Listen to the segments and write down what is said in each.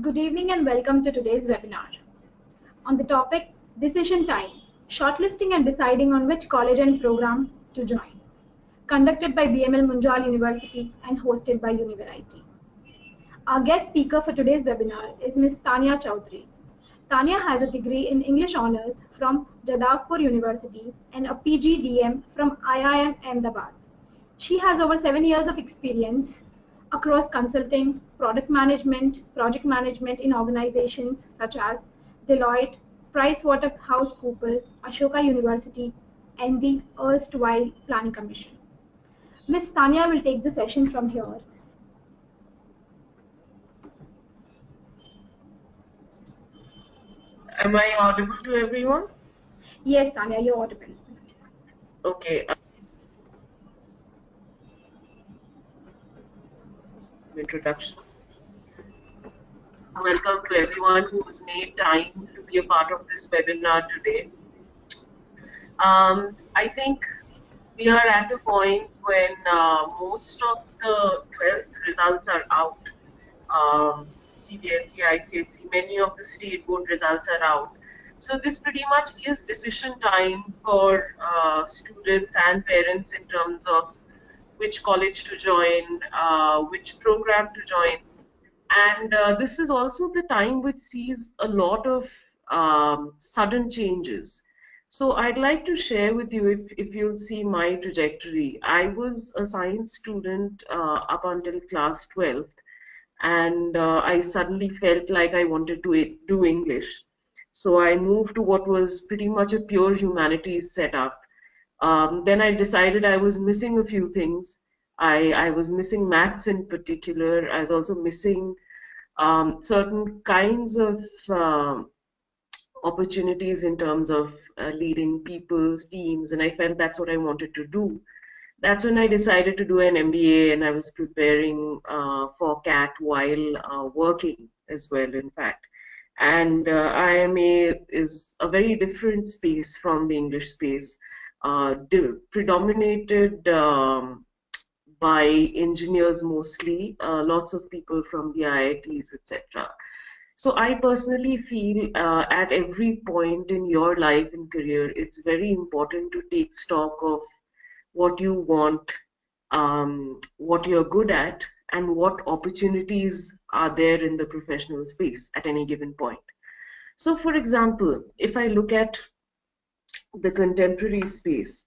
Good evening and welcome to today's webinar on the topic Decision Time, Shortlisting and Deciding on Which College and Program to Join, conducted by BML Munjal University and hosted by Univariety. Our guest speaker for today's webinar is Ms. Tanya Choudhary. Tanya has a degree in English Honours from Jadavpur University and a PGDM from IIM-A. She has over 7 years of experience across consulting, product management, project management in organizations such as Deloitte, PricewaterhouseCoopers, Ashoka University, and the erstwhile Planning Commission. Ms. Tanya will take the session from here. Am I audible to everyone? Yes, Tanya, you're audible. Okay. Introduction. Welcome to everyone who has made time to be a part of this webinar today. I think we are at a point when most of the 12th results are out. CBSE, ICSE, many of the state board results are out. So this pretty much is decision time for students and parents in terms of which college to join, which program to join. And this is also the time which sees a lot of sudden changes. So I'd like to share with you, if you'll see my trajectory. I was a science student up until class 12th, and I suddenly felt like I wanted to do English. So I moved to what was pretty much a pure humanities setup. Then I decided I was missing a few things. I was missing maths in particular. I was also missing certain kinds of opportunities in terms of leading people's teams, and I felt that's what I wanted to do. That's when I decided to do an MBA, and I was preparing for CAT while working as well, in fact. And IIM-A is a very different space from the English space, predominated by engineers mostly, lots of people from the IITs, etc. So I personally feel at every point in your life and career, it's very important to take stock of what you want, what you're good at, and what opportunities are there in the professional space at any given point. So for example, if I look at the contemporary space,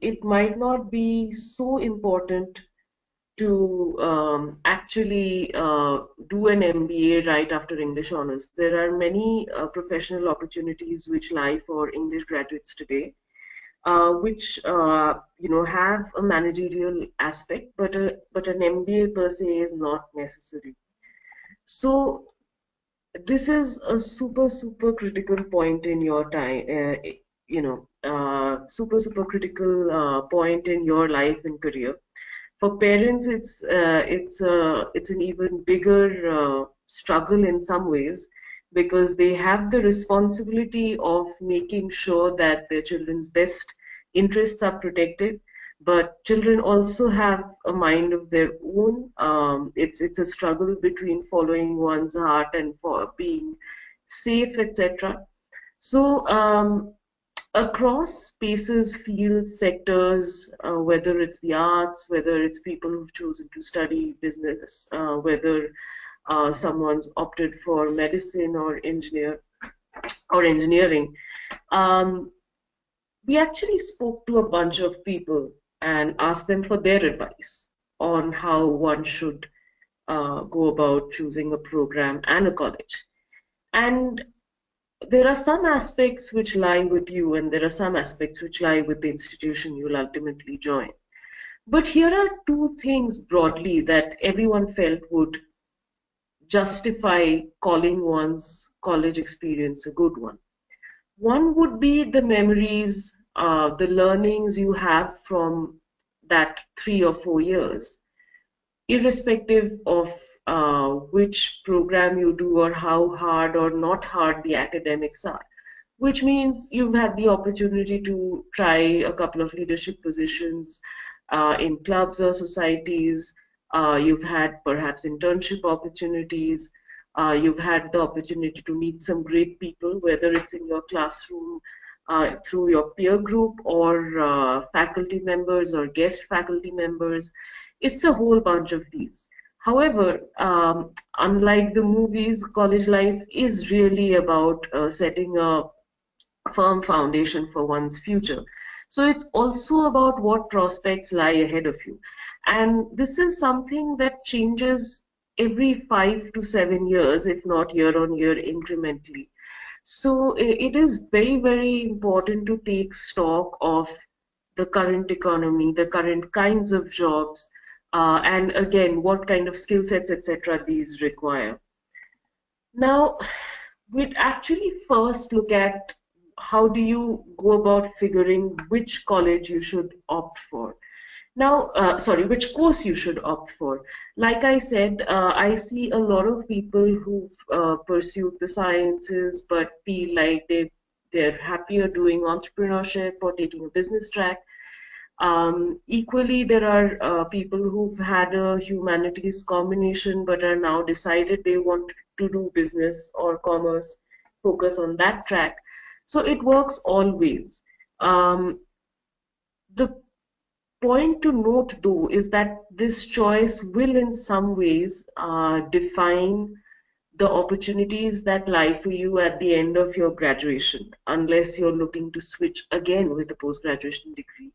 it might not be so important to actually do an MBA right after English honors. There are many professional opportunities which lie for English graduates today, which have a managerial aspect, but an MBA per se is not necessary. So this is a super critical point in your time, super critical point in your life and career. For parents, it's an even bigger struggle in some ways, because they have the responsibility of making sure that their children's best interests are protected. But children also have a mind of their own. It's a struggle between following one's heart and for being safe, etc. So across spaces, fields, sectors, whether it's the arts, whether it's people who've chosen to study business, whether someone's opted for medicine or engineering, we actually spoke to a bunch of people and asked them for their advice on how one should go about choosing a program and a college. And there are some aspects which lie with you, and there are some aspects which lie with the institution you'll ultimately join. But here are two things broadly that everyone felt would justify calling one's college experience a good one. One would be the memories, the learnings you have from that 3 or 4 years, irrespective of which program you do or how hard or not hard the academics are, which means you've had the opportunity to try a couple of leadership positions in clubs or societies. You've had perhaps internship opportunities. You've had the opportunity to meet some great people, whether it's in your classroom, through your peer group, or faculty members or guest faculty members. It's a whole bunch of these. However, unlike the movies, college life is really about setting a firm foundation for one's future. So it's also about what prospects lie ahead of you. And this is something that changes every 5 to 7 years, if not year on year incrementally. So it is very, very important to take stock of the current economy, the current kinds of jobs, and again, what kind of skill sets, etc., these require. Now, we'd actually first look at how do you go about figuring which college you should opt for. Now, sorry, which course you should opt for. Like I said, I see a lot of people who've pursued the sciences but feel like they're happier doing entrepreneurship or taking a business track. Equally, there are people who've had a humanities combination but are now decided they want to do business or commerce, focus on that track. So it works always. The point to note, though, is that this choice will, in some ways, define the opportunities that lie for you at the end of your graduation, unless you're looking to switch again with a post-graduation degree.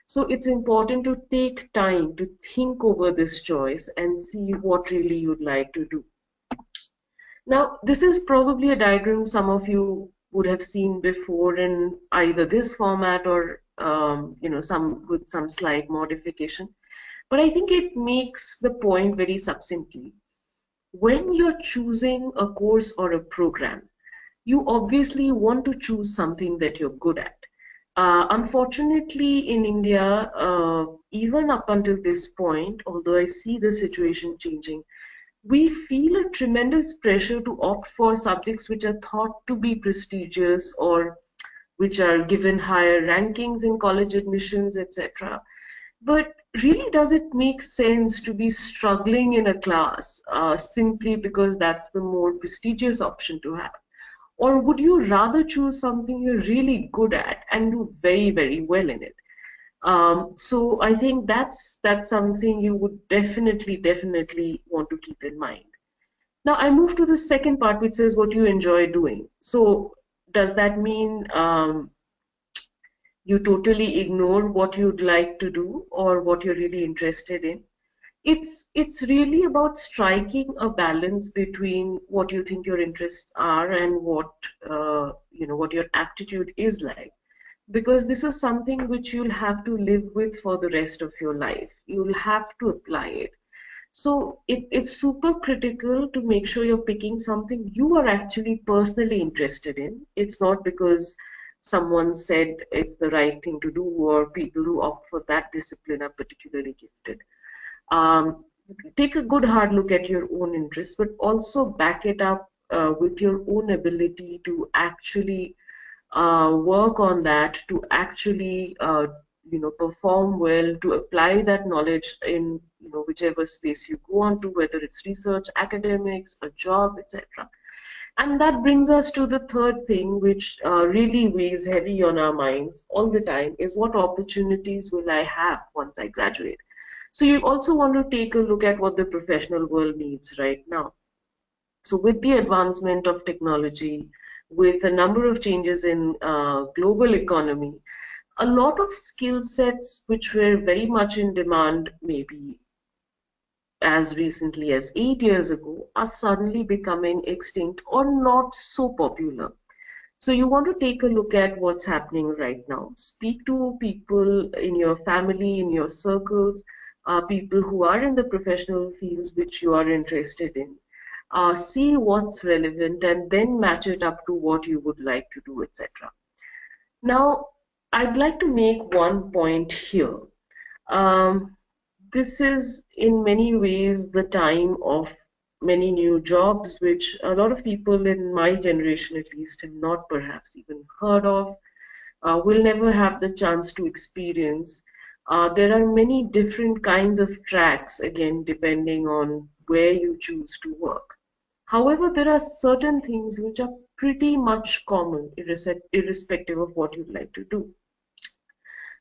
So it's important to take time to think over this choice and see what really you'd like to do. Now, this is probably a diagram some of you would have seen before in either this format or some with some slight modification. But I think it makes the point very succinctly. When you're choosing a course or a program, you obviously want to choose something that you're good at. Unfortunately, in India, even up until this point, although I see the situation changing, we feel a tremendous pressure to opt for subjects which are thought to be prestigious or which are given higher rankings in college admissions, etc. But really, does it make sense to be struggling in a class simply because that's the more prestigious option to have? Or would you rather choose something you're really good at and do very, very well in it? So I think that's something you would definitely want to keep in mind. Now I move to the second part, which says what you enjoy doing. So does that mean you totally ignore what you'd like to do or what you're really interested in? It's really about striking a balance between what you think your interests are and what your aptitude is like, because this is something which you'll have to live with for the rest of your life. You'll have to apply it. So it's super critical to make sure you're picking something you are actually personally interested in. It's not because someone said it's the right thing to do or people who opt for that discipline are particularly gifted. Um, Take a good hard look at your own interests, but also back it up with your own ability to actually work on that, to actually perform well, to apply that knowledge in whichever space you go on to, whether it's research, academics, a job, etc. And that brings us to the third thing, which really weighs heavy on our minds all the time, is what opportunities will I have once I graduate? So you also want to take a look at what the professional world needs right now. So with the advancement of technology, with a number of changes in global economy, a lot of skill sets which were very much in demand maybe as recently as 8 years ago are suddenly becoming extinct or not so popular. So you want to take a look at what's happening right now. Speak to people in your family, in your circles, people who are in the professional fields which you are interested in. See what's relevant and then match it up to what you would like to do, etc. Now, I'd like to make one point here. Um, this is in many ways the time of many new jobs, which a lot of people in my generation at least have not perhaps even heard of, will never have the chance to experience. There are many different kinds of tracks, again, depending on where you choose to work. However, there are certain things which are pretty much common, irrespective of what you'd like to do.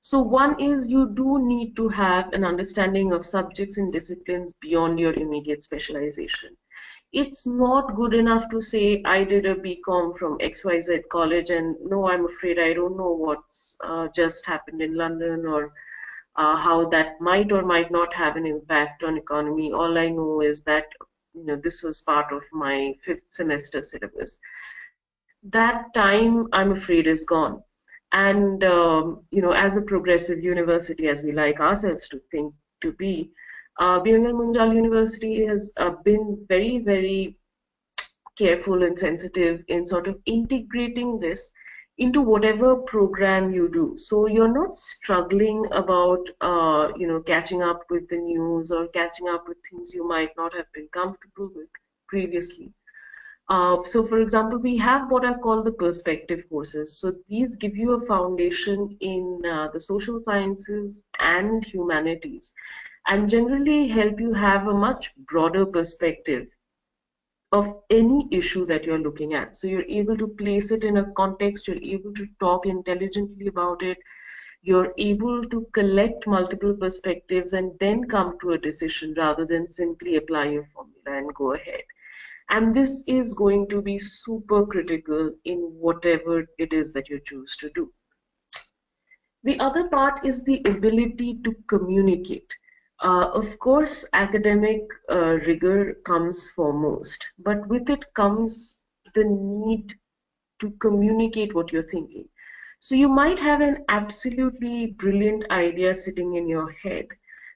So one is you do need to have an understanding of subjects and disciplines beyond your immediate specialization. It's not good enough to say I did a BCom from XYZ college and no, I'm afraid I don't know what's just happened in London or how that might or might not have an impact on economy. All I know is that this was part of my fifth semester syllabus. That time, I'm afraid, is gone. And as a progressive university, as we like ourselves to think to be, BML Munjal University has been very, very careful and sensitive in sort of integrating this into whatever program you do. So you're not struggling about, catching up with the news or catching up with things you might not have been comfortable with previously. So for example, we have what are called the perspective courses. So these give you a foundation in the social sciences and humanities and generally help you have a much broader perspective of any issue that you're looking at. So you're able to place it in a context, you're able to talk intelligently about it, you're able to collect multiple perspectives and then come to a decision rather than simply apply your formula and go ahead. And this is going to be super critical in whatever it is that you choose to do. The other part is the ability to communicate. Of course, academic rigor comes foremost, but with it comes the need to communicate what you're thinking. So you might have an absolutely brilliant idea sitting in your head,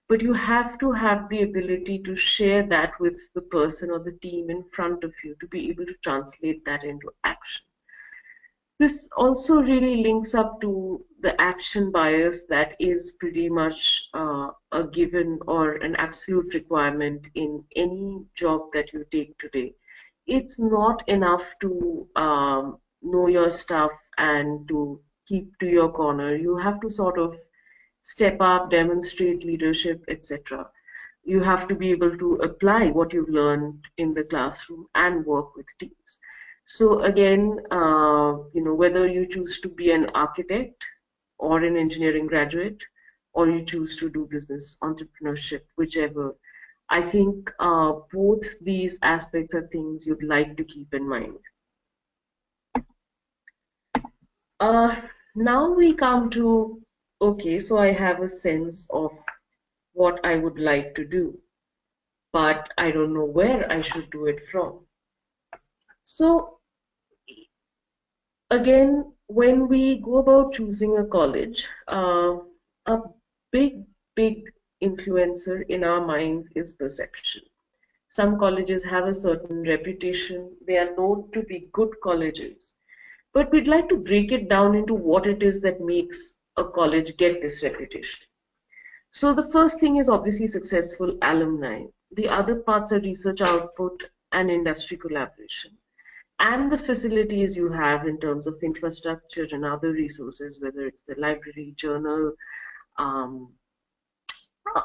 but you have to have the ability to share that with the person or the team in front of you to be able to translate that into action. This also really links up to the action bias that is pretty much a given or an absolute requirement in any job that you take today. It's not enough to know your stuff and to keep to your corner. You have to sort of step up, demonstrate leadership, etc. You have to be able to apply what you've learned in the classroom and work with teams. So again, whether you choose to be an architect or an engineering graduate, or you choose to do business entrepreneurship, whichever, I think both these aspects are things you'd like to keep in mind. Uh, Now we come to, okay, so I have a sense of what I would like to do, but I don't know where I should do it from. So again, when we go about choosing a college, a big, big influencer in our minds is perception. Some colleges have a certain reputation. They are known to be good colleges. But we'd like to break it down into what it is that makes a college get this reputation. So the first thing is obviously successful alumni. The other parts are research output and industry collaboration. And the facilities you have in terms of infrastructure and other resources, whether it's the library, journal, um,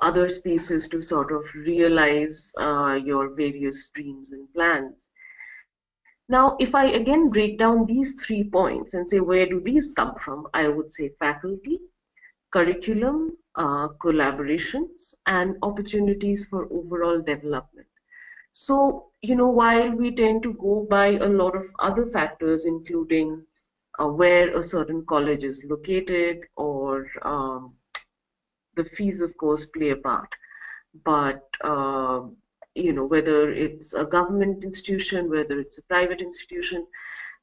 other spaces to sort of realize your various dreams and plans. Now, if I again break down these 3 points and say, where do these come from? I would say faculty, curriculum, collaborations, and opportunities for overall development. So, while we tend to go by a lot of other factors, including where a certain college is located or the fees, of course, play a part. But, whether it's a government institution, whether it's a private institution,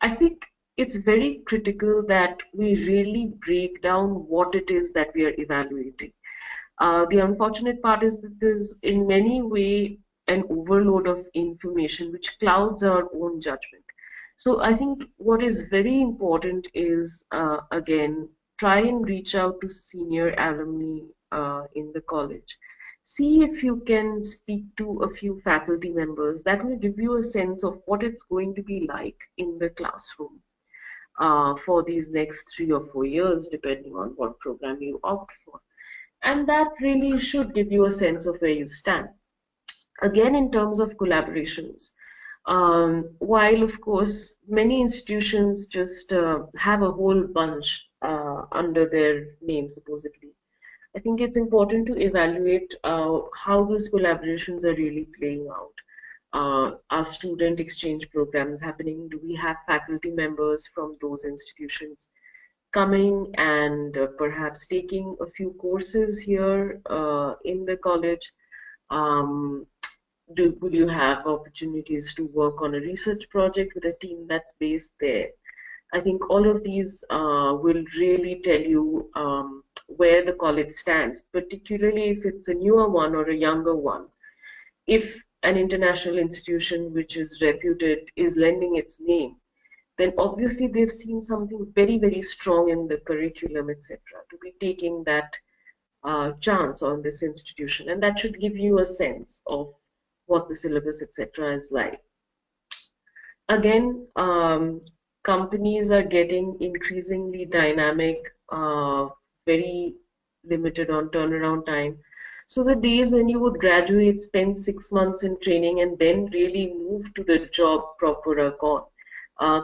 I think it's very critical that we really break down what it is that we are evaluating. The unfortunate part is that there's in many ways an overload of information which clouds our own judgment. So I think what is very important is, again, try and reach out to senior alumni in the college. See if you can speak to a few faculty members. That will give you a sense of what it's going to be like in the classroom for these next 3 or 4 years, depending on what program you opt for. And that really should give you a sense of where you stand. Again, in terms of collaborations, While, of course, many institutions just have a whole bunch under their name, supposedly. I think it's important to evaluate how those collaborations are really playing out. Are student exchange programs happening? Do we have faculty members from those institutions coming and perhaps taking a few courses here in the college? Um, will you have opportunities to work on a research project with a team that's based there? I think all of these will really tell you where the college stands, particularly if it's a newer one or a younger one. If an international institution which is reputed is lending its name, then obviously they've seen something very, very strong in the curriculum, etc., to be taking that chance on this institution. And that should give you a sense of what the syllabus, etc., is like. Again, companies are getting increasingly dynamic, very limited on turnaround time. So the days when you would graduate, spend 6 months in training, and then really move to the job proper are gone.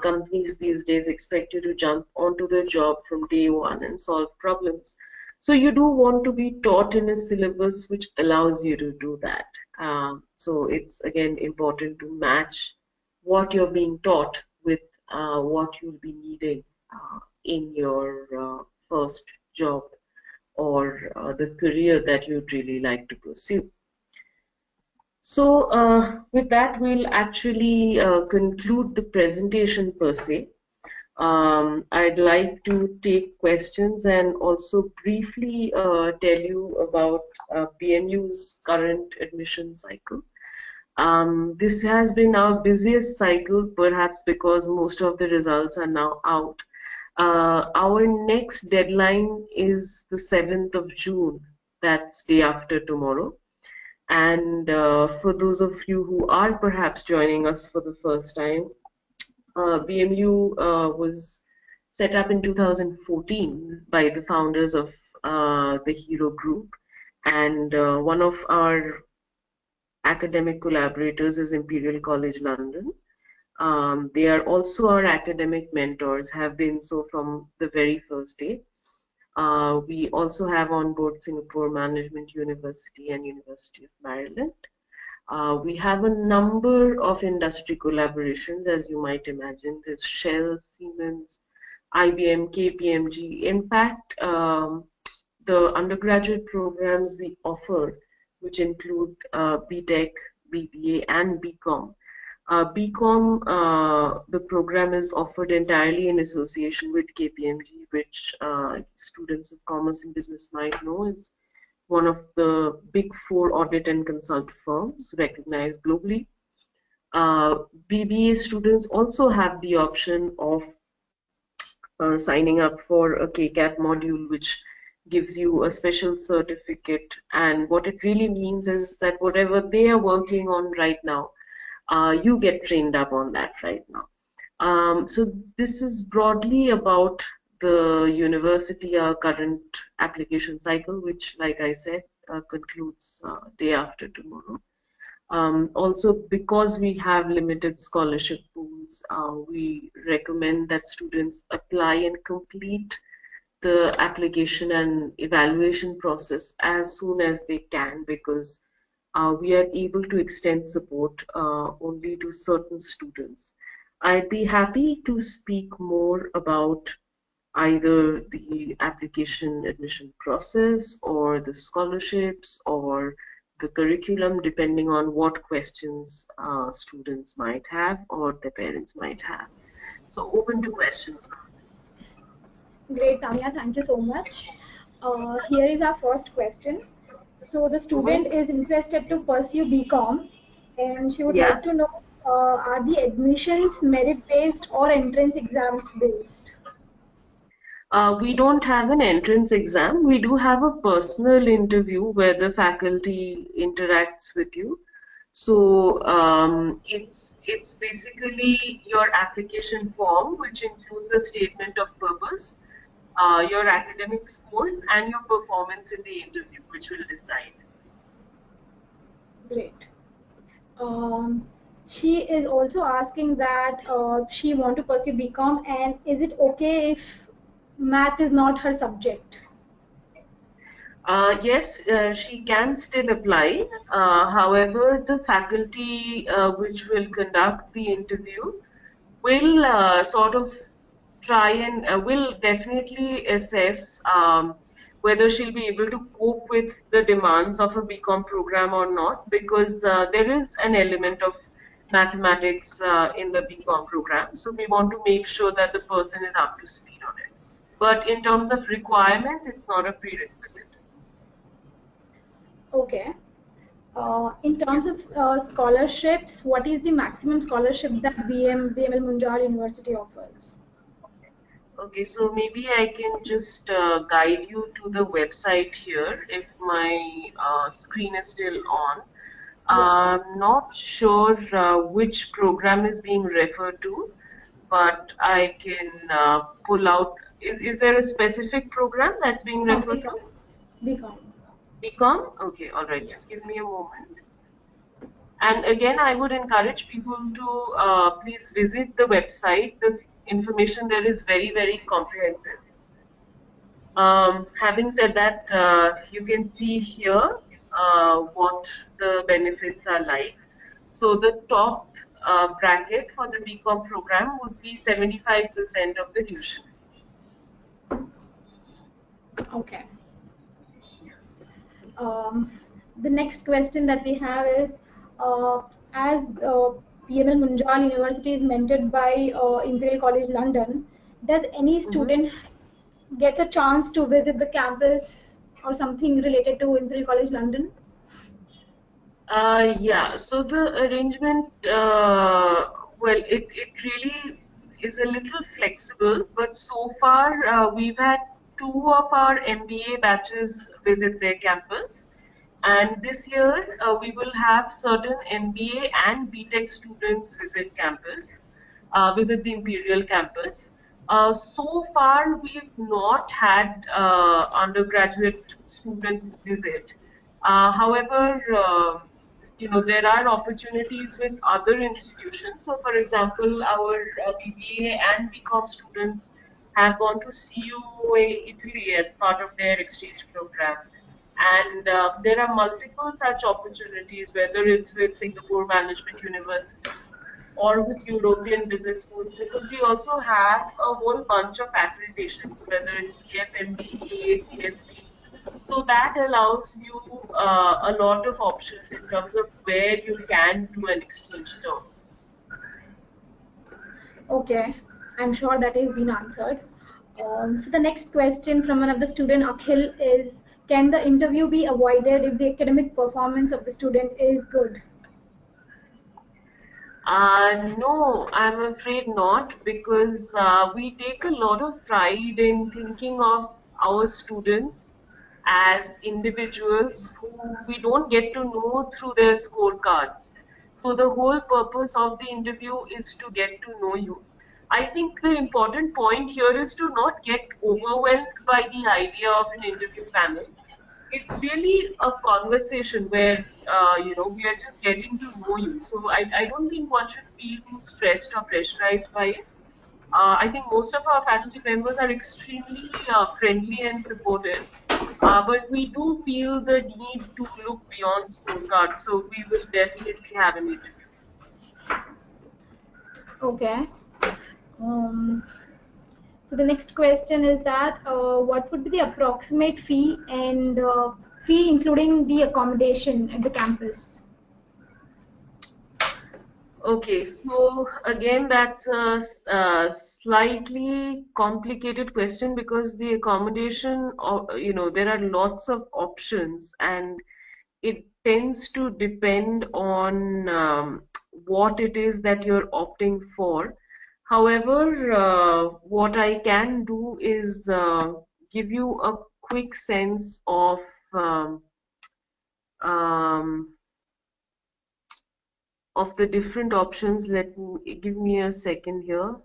Companies these days expect you to jump onto the job from day one and solve problems. So you do want to be taught in a syllabus which allows you to do that. So it's again important to match what you're being taught with what you'll be needing in your first job or the career that you'd really like to pursue. So with that, we'll actually conclude the presentation per se. I'd like to take questions and also briefly tell you about BMU's current admission cycle. This has been our busiest cycle, perhaps because most of the results are now out. Our next deadline is the 7th of June, that's day after tomorrow. And for those of you who are perhaps joining us for the first time, BMU was set up in 2014 by the founders of the Hero Group. And one of our academic collaborators is Imperial College London. They are also our academic mentors, have been so from the very first day. We also have on board Singapore Management University and University of Maryland. We have a number of industry collaborations, as you might imagine. There's Shell, Siemens, IBM, KPMG. In fact, the undergraduate programs we offer, which include BTech, BBA, and BCom. BCom, the program is offered entirely in association with KPMG, which students of commerce and business might know is one of the big four audit and consult firms recognized globally. BBA students also have the option of signing up for a KCAP module, which gives you a special certificate. And what it really means is that whatever they are working on right now, you get trained up on that right now. So this is broadly about the university, our current application cycle, which, like I said, concludes day after tomorrow. Also, because we have limited scholarship pools, we recommend that students apply and complete the application and evaluation process as soon as they can, because we are able to extend support only to certain students. I'd be happy to speak more about either the application admission process or the scholarships or the curriculum, depending on what questions students might have or their parents might have. So open to questions now. Great, Tanya. Thank you so much. Here is our first question. So the student is interested to pursue BCom, and she would Yeah. like to know, are the admissions merit-based or entrance exams based? We don't have an entrance exam. We do have a personal interview where the faculty interacts with you. So it's basically your application form, which includes a statement of purpose, your academic scores, and your performance in the interview, which will decide. Great. Um, She is also asking that she want to pursue BCom, and is it okay if math is not her subject? Yes, she can still apply. However, the faculty which will conduct the interview will sort of try and will definitely assess whether she'll be able to cope with the demands of a BCom program or not, because there is an element of mathematics in the BCom program. So we want to make sure that the person is up to speed on it. But in terms of requirements, it's not a prerequisite. Okay. In terms of scholarships, what is the maximum scholarship that BML Munjal University offers? Okay, so maybe I can just guide you to the website here if my screen is still on. Yeah. I'm not sure which program is being referred to, but I can pull out. Is there a specific program that's being referred to? BCom. BCom. BCom? Okay, all right. Yeah. Just give me a moment. And again, I would encourage people to please visit the website. The information there is very, very comprehensive. Having said that, you can see here what the benefits are like. So the top bracket for the BCom program would be 75% of the tuition. Okay. Um, the next question that we have is, as PML Munjal University is mentored by Imperial College London, does any Mhm. student gets a chance to visit the campus or something related to Imperial College London? Yeah, so the arrangement, well, it really is a little flexible, but so far we've had two of our MBA batches visit their campus. And this year, we will have certain MBA and BTech students visit the Imperial campus. So far, we've not had undergraduate students visit. However, there are opportunities with other institutions. So, for example, our BBA and BCom students have gone to CUA Italy as part of their exchange program. And there are multiple such opportunities, whether it's with Singapore Management University or with European business schools, because we also have a whole bunch of accreditations, whether it's EFMB, AACSB. So that allows you a lot of options in terms of where you can do an exchange term. Okay, I'm sure that has been answered. So the next question from one of the student, Akhil, is, can the interview be avoided if the academic performance of the student is good? No, I'm afraid not, because we take a lot of pride in thinking of our students as individuals who we don't get to know through their scorecards. So the whole purpose of the interview is to get to know you. I think the important point here is to not get overwhelmed by the idea of an interview panel. It's really a conversation where we are just getting to know you. So I don't think one should feel too stressed or pressurized by it. I think most of our faculty members are extremely friendly and supportive, but we do feel the need to look beyond scorecards. So we will definitely have an interview. Okay. Um, so the next question is that, what would be the approximate fee and fee including the accommodation at the campus? Okay, so again, that's a slightly complicated question because the accommodation, there are lots of options and it tends to depend on what it is that you're opting for. However, what I can do is give you a quick sense um, um, of the different options. Let me give me a second here.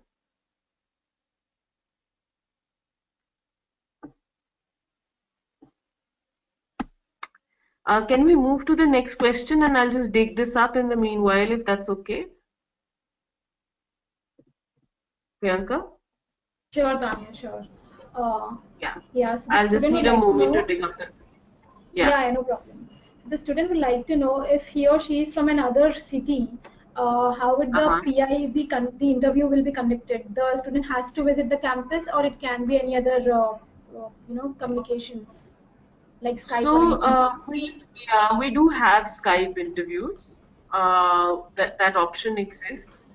Can we move to the next question, and I'll just dig this up in the meanwhile, if that's okay, Priyanka? Sure, Tanya, sure. Uh, Yeah. yeah, so the I'll just student would need a like to moment to know. dig up the. Yeah. Yeah, no problem. So the student would like to know if he or she is from another city, how would the Uh-huh. PI be the interview will be conducted? The student has to visit the campus, or it can be any other, communication like Skype or So anything else. we do have Skype interviews. That option exists.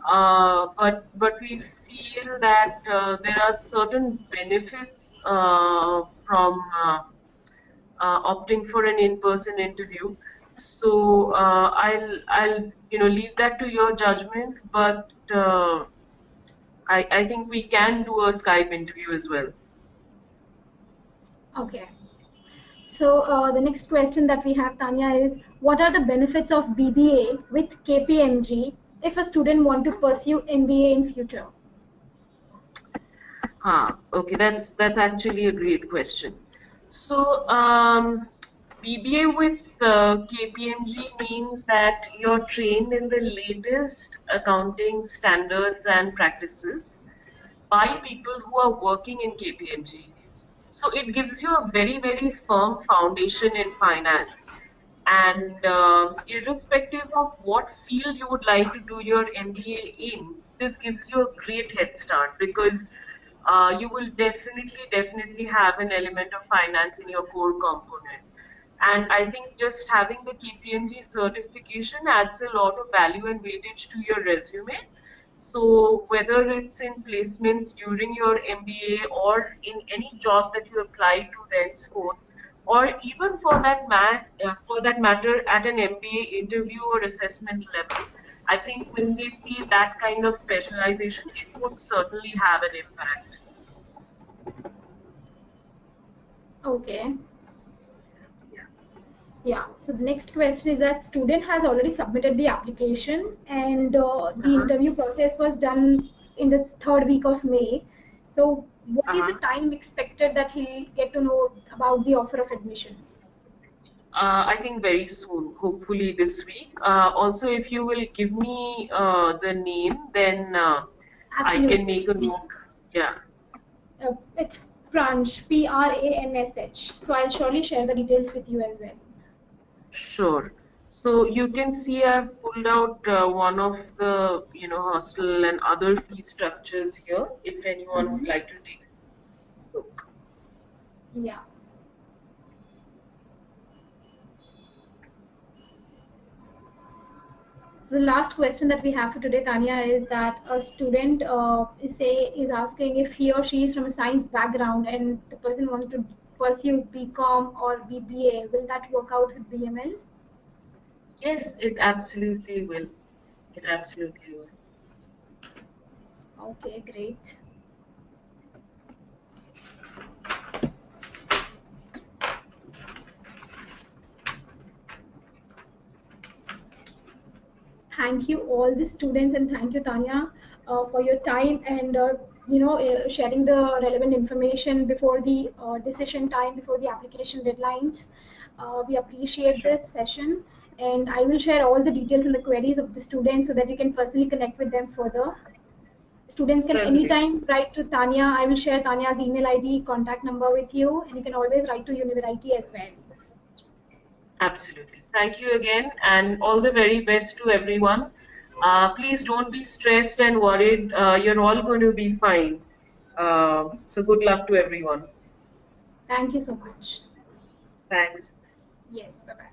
But we feel that there are certain benefits from opting for an in-person interview. So I'll leave that to your judgment. But I think we can do a Skype interview as well. Okay. So the next question that we have, Tanya, is what are the benefits of BBA with KPMG if a student want to pursue MBA in future? Okay, that's actually a great question. So, BBA with KPMG means that you're trained in the latest accounting standards and practices by people who are working in KPMG. So it gives you a very, very firm foundation in finance. And irrespective of what field you would like to do your MBA in, this gives you a great head start because you will definitely have an element of finance in your core component. And I think just having the KPMG certification adds a lot of value and weightage to your resume. So whether it's in placements during your MBA or in any job that you apply to thenceforth, or even for that matter at an MBA interview or assessment level, I think when they see that kind of specialization, it would certainly have an impact. Okay. Yeah. So the next question is that student has already submitted the application and the Uh-huh. interview process was done in the third week of May. So what is the Uh-huh. time expected that he'll get to know about the offer of admission? I think very soon, hopefully this week. Also, if you will give me the name, then I can Absolutely. make a note. Yeah, It's Pransh, Pransh. So I'll surely share the details with you as well. sure. So you can see I've pulled out one of the, hostel and other fee structures here, if anyone would Mm-hmm. like to take a look. Yeah. So the last question that we have for today, Tanya, is that a student is asking if he or she is from a science background and the person wants to pursue BCom or BBA. Will that work out with BML? Yes, it absolutely will. It absolutely will. Okay, great. Thank you all the students and thank you Tanya for your time and sharing the relevant information before the decision time, before the application deadlines. We appreciate Sure. this session and I will share all the details and the queries of the students so that you can personally connect with them further. Students can Certainly. anytime write to Tanya. I will share Tanya's email ID, contact number with you, and you can always write to Univariety as well. Absolutely. Thank you again, and all the very best to everyone. Please don't be stressed and worried. You're all going to be fine. So good luck to everyone. Thank you so much. Thanks. Yes, bye bye.